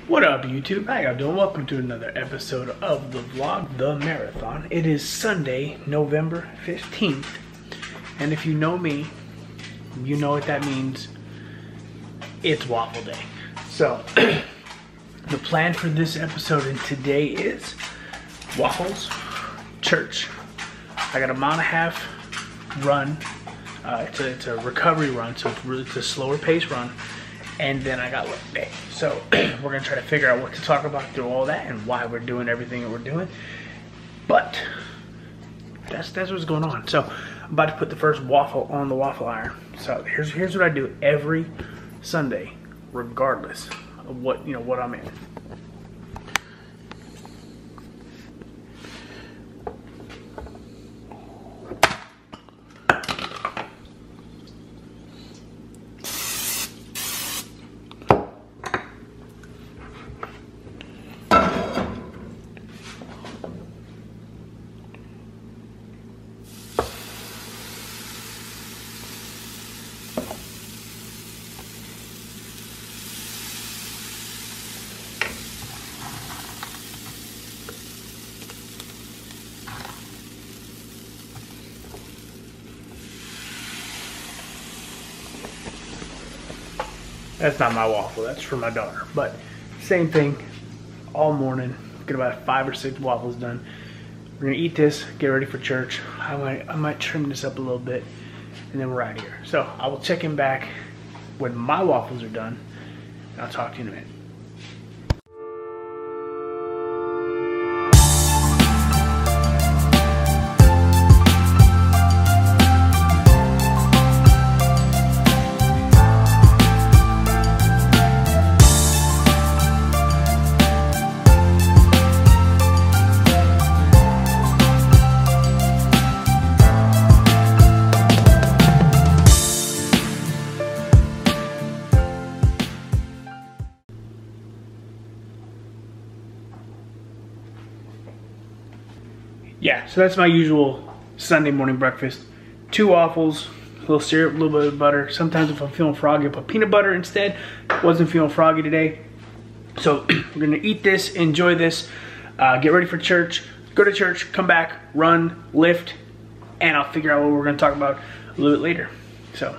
What up, YouTube? How y'all doing? Welcome to another episode of the vlog, The Marathon. It is Sunday, November 15th. And if you know me, you know what that means. It's waffle day. So, the plan for this episode and today is waffles, church. I got a mile and a half run. It's a recovery run, so it's a slower pace run. And then I got leg day. So we're gonna try to figure out what to talk about through all that and why we're doing everything that we're doing. But that's what's going on. So I'm about to put the first waffle on the waffle iron. So here's what I do every Sunday, regardless of what I'm in. That's not my waffle, that's for my daughter. But same thing, all morning, get about 5 or 6 waffles done. We're gonna eat this, get ready for church. I might trim this up a little bit, and then we're out of here. So I will check in back when my waffles are done, and I'll talk to you in a minute. Yeah, so that's my usual Sunday morning breakfast. 2 waffles, a little syrup, a little bit of butter. Sometimes if I'm feeling froggy, I put peanut butter instead. Wasn't feeling froggy today. So we're gonna eat this, enjoy this, get ready for church, go to church, come back, run, lift, and I'll figure out what we're gonna talk about a little bit later. So,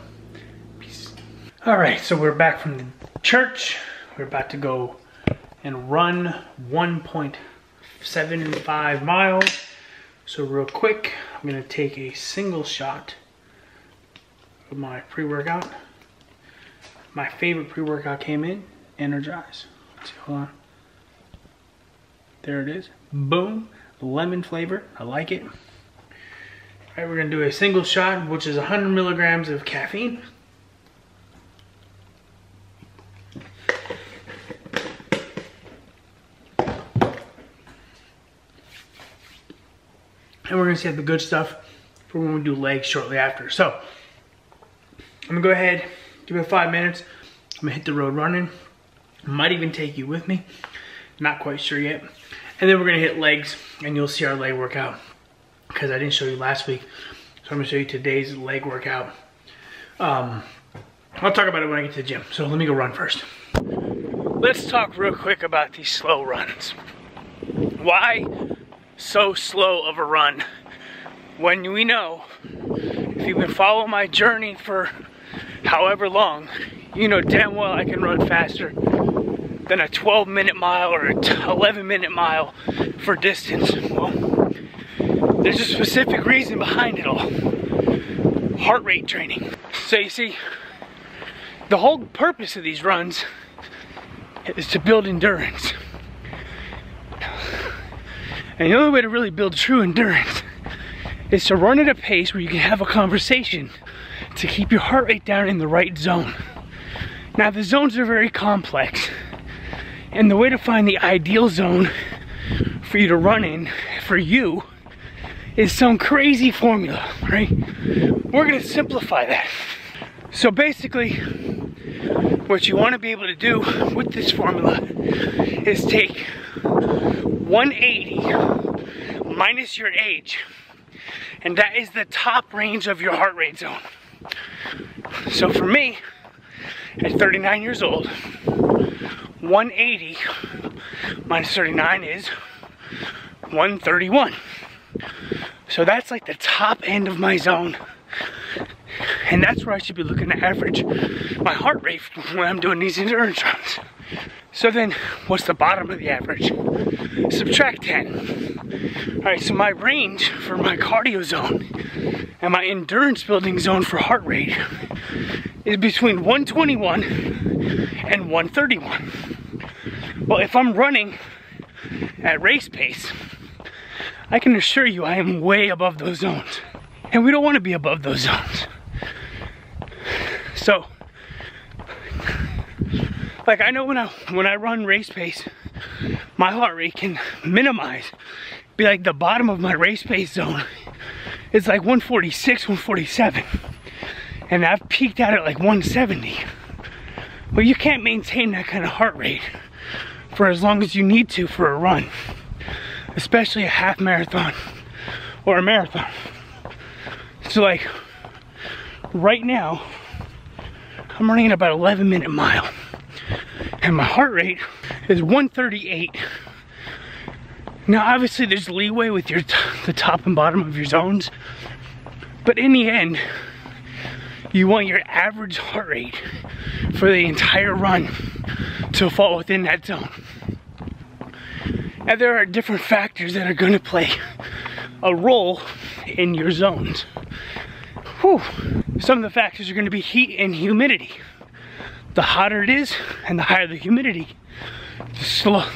peace. All right, so we're back from the church. We're about to go and run 1.75 miles. So real quick, I'm gonna take a single shot of my pre-workout. My favorite pre-workout came in, Energize. Let's see, hold on. There it is, boom, lemon flavor, I like it. All right, we're gonna do a single shot, which is 100 milligrams of caffeine. And we're gonna save the good stuff for when we do legs shortly after. So, I'm gonna go ahead, give it 5 minutes. I'm gonna hit the road running. Might even take you with me. Not quite sure yet. And then we're gonna hit legs and you'll see our leg workout. Because I didn't show you last week. So I'm gonna show you today's leg workout. I'll talk about it when I get to the gym. So let me go run first. Let's talk real quick about these slow runs. Why so slow of a run when we know, if you've been following my journey for however long, you know damn well I can run faster than a 12-minute mile or a 11-minute mile for distance. Well, there's a specific reason behind it all. Heart rate training. So you see, the whole purpose of these runs is to build endurance. And the only way to really build true endurance is to run at a pace where you can have a conversation to keep your heart rate down in the right zone. Now the zones are very complex, and the way to find the ideal zone for you to run in, for you, is some crazy formula, right? We're gonna simplify that. So basically, what you wanna be able to do with this formula is take 180 minus your age, and that is the top range of your heart rate zone. So for me, at 39 years old, 180 minus 39 is 131. So that's like the top end of my zone. And that's where I should be looking to average my heart rate when I'm doing these endurance runs. So then, what's the bottom of the average? Subtract 10. All right, so my range for my cardio zone and my endurance building zone for heart rate is between 121 and 131. Well, if I'm running at race pace, I can assure you I am way above those zones. And we don't want to be above those zones. So, like I know when I run race pace, my heart rate can minimize, be like the bottom of my race pace zone. It's like 146, 147. And I've peaked out at like 170. Well, you can't maintain that kind of heart rate for as long as you need to for a run, especially a half marathon or a marathon. So like right now, I'm running at about 11-minute mile and my heart rate is 138. Now obviously there's leeway with your the top and bottom of your zones, but in the end, you want your average heart rate for the entire run to fall within that zone. Now there are different factors that are going to play a role in your zones. Whew. Some of the factors are going to be heat and humidity. The hotter it is and the higher the humidity,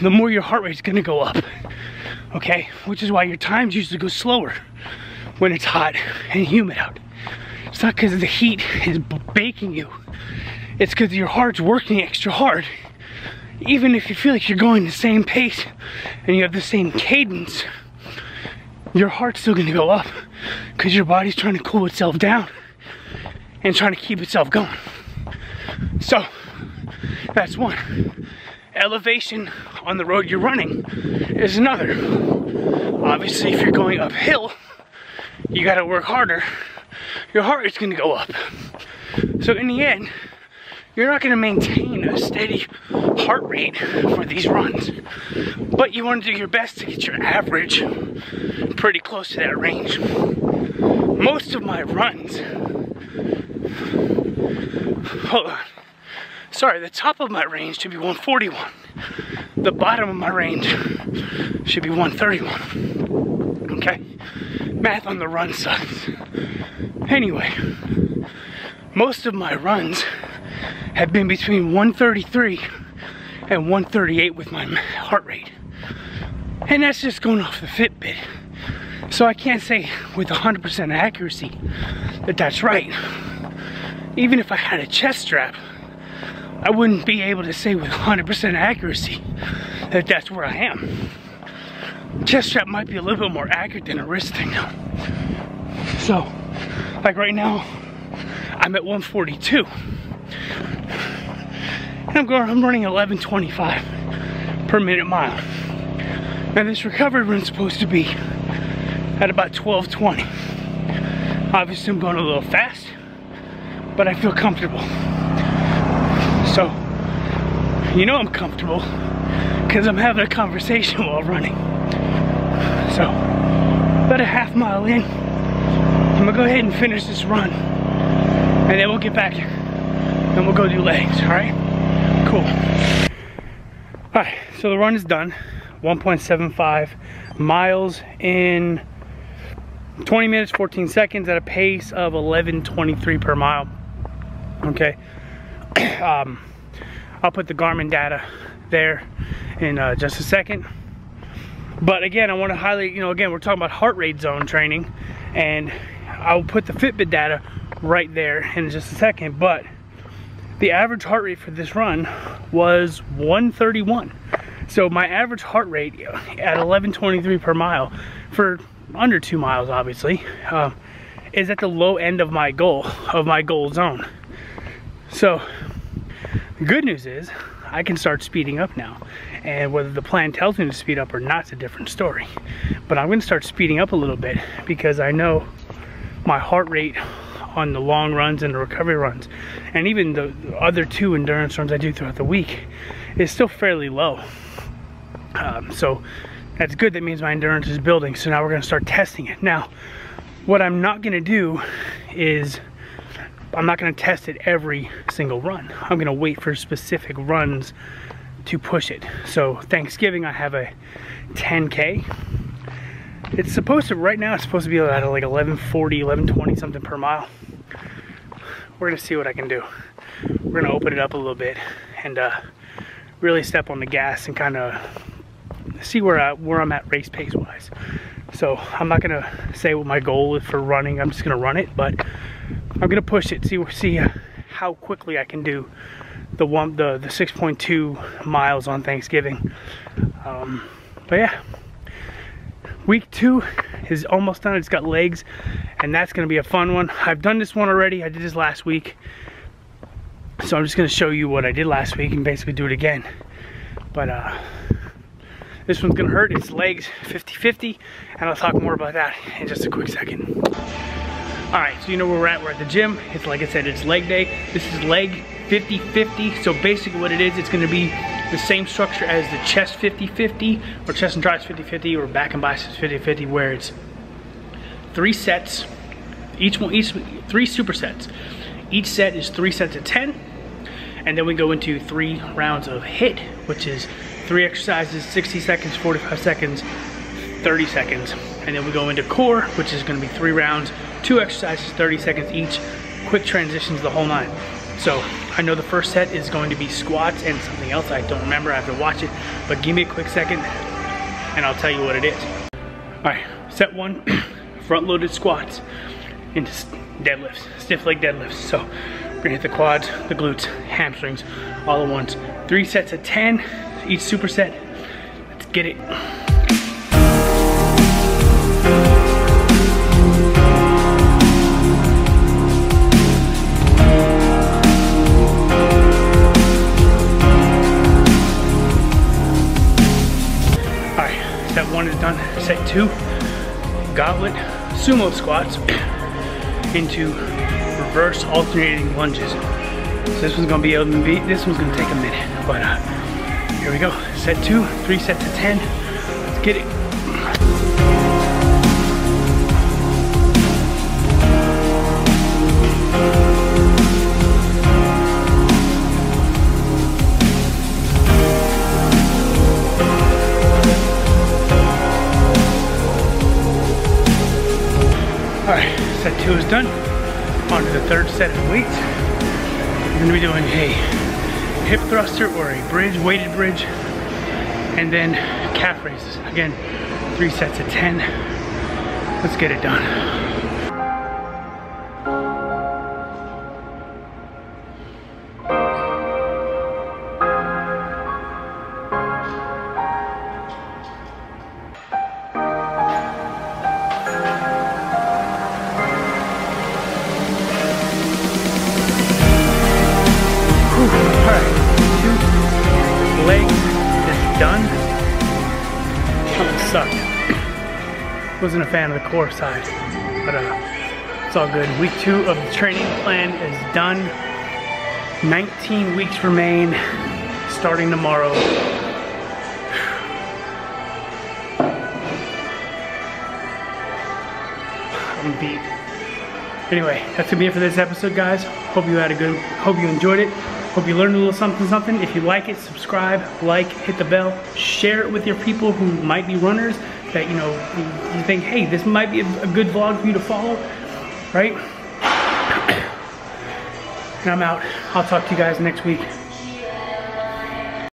the more your heart rate is going to go up. Okay, which is why your times usually go slower when it's hot and humid out. It's not because the heat is baking you. It's because your heart's working extra hard. Even if you feel like you're going the same pace and you have the same cadence, your heart's still gonna go up because your body's trying to cool itself down and trying to keep itself going. So, that's one. Elevation on the road you're running is another. Obviously, if you're going uphill, you gotta work harder. Your heart rate's gonna go up. So in the end, you're not gonna maintain a steady heart rate for these runs, but you wanna do your best to get your average pretty close to that range. Most of my runs, hold on. Sorry, the top of my range should be 141. The bottom of my range should be 131. Okay? Math on the run sucks. Anyway, most of my runs have been between 133 and 138 with my heart rate. And that's just going off the Fitbit. So I can't say with 100% accuracy that that's right. Even if I had a chest strap, I wouldn't be able to say with 100% accuracy that that's where I am. Chest strap might be a little bit more accurate than a wrist thing though. So, like right now, I'm at 142. And I'm running 11:25 per minute mile. Now this recovery run's supposed to be at about 12:20. Obviously I'm going a little fast, but I feel comfortable. So, you know I'm comfortable because I'm having a conversation while running. So, about a half mile in, I'm gonna go ahead and finish this run, and then we'll get back and we'll go do legs, all right? Cool. All right, so the run is done. 1.75 miles in 20 minutes, 14 seconds at a pace of 11:23 per mile. Okay. I'll put the Garmin data there in just a second. But again, I want to highlight, again, we're talking about heart rate zone training, and I'll put the Fitbit data right there in just a second. But the average heart rate for this run was 131. So my average heart rate at 11:23 per mile for under 2 miles, obviously, is at the low end of my goal zone. So the good news is I can start speeding up now, and whether the plan tells me to speed up or not is a different story. But I'm going to start speeding up a little bit because I know my heart rate on the long runs and the recovery runs, and even the other 2 endurance runs I do throughout the week, is still fairly low. So that's good. That means my endurance is building. So now we're gonna start testing it. Now, what I'm not gonna do is, I'm not gonna test it every single run. I'm gonna wait for specific runs to push it. So Thanksgiving, I have a 10K. It's supposed to, right now it's supposed to be at like 1140, 1120 something per mile. We're gonna see what I can do. We're gonna open it up a little bit and really step on the gas and kind of see where I'm at race pace wise. So I'm not gonna say what my goal is for running. I'm just gonna run it, but I'm gonna push it. See how quickly I can do the 6.2 miles on Thanksgiving. But yeah, week 2 is almost done. It's got legs, and that's gonna be a fun one. I've done this one already. I did this last week, so I'm just gonna show you what I did last week and basically do it again. But this one's gonna hurt. It's legs 50-50, and I'll talk more about that in just a quick second. All right, so you know where we're at. We're at the gym. It's like I said, it's leg day. This is leg 50-50. So basically what it is, it's gonna be the same structure as the chest 50-50, or chest and triceps 50-50, or back and biceps 50-50, where it's 3 sets, three supersets. Each set is 3 sets of 10, and then we go into 3 rounds of HIIT, which is 3 exercises, 60 seconds, 45 seconds, 30 seconds. And then we go into core, which is gonna be 3 rounds, 2 exercises, 30 seconds each, quick transitions, the whole 9. So I know the first set is going to be squats and something else. I don't remember, I have to watch it, but give me a quick second and I'll tell you what it is. All right, set 1, front loaded squats into deadlifts, stiff leg deadlifts. So we're gonna hit the quads, the glutes, hamstrings, all at once. 3 sets of 10, each superset. Let's get it. Set 1 is done. Set 2, gauntlet sumo squats into reverse alternating lunges. So this one's gonna be able to be, this one's gonna take a minute, but here we go. Set 2, 3 sets of 10. Let's get it. Alright, set 2 is done. On to the 3rd set of weights. We're going to be doing a hip thruster or a bridge, weighted bridge, and then calf raises. Again, 3 sets of 10. Let's get it done. Done. Oh, it sucked. Wasn't a fan of the core side, but it's all good. Week 2 of the training plan is done. 19 weeks remain, starting tomorrow. I'm beat. Anyway, that's gonna be it for this episode, guys. Hope you enjoyed it. Hope you learned a little something. If you like it, subscribe, like, hit the bell, share it with your people who might be runners that, you know, you think, hey, this might be a good vlog for you to follow, right? And I'm out. I'll talk to you guys next week.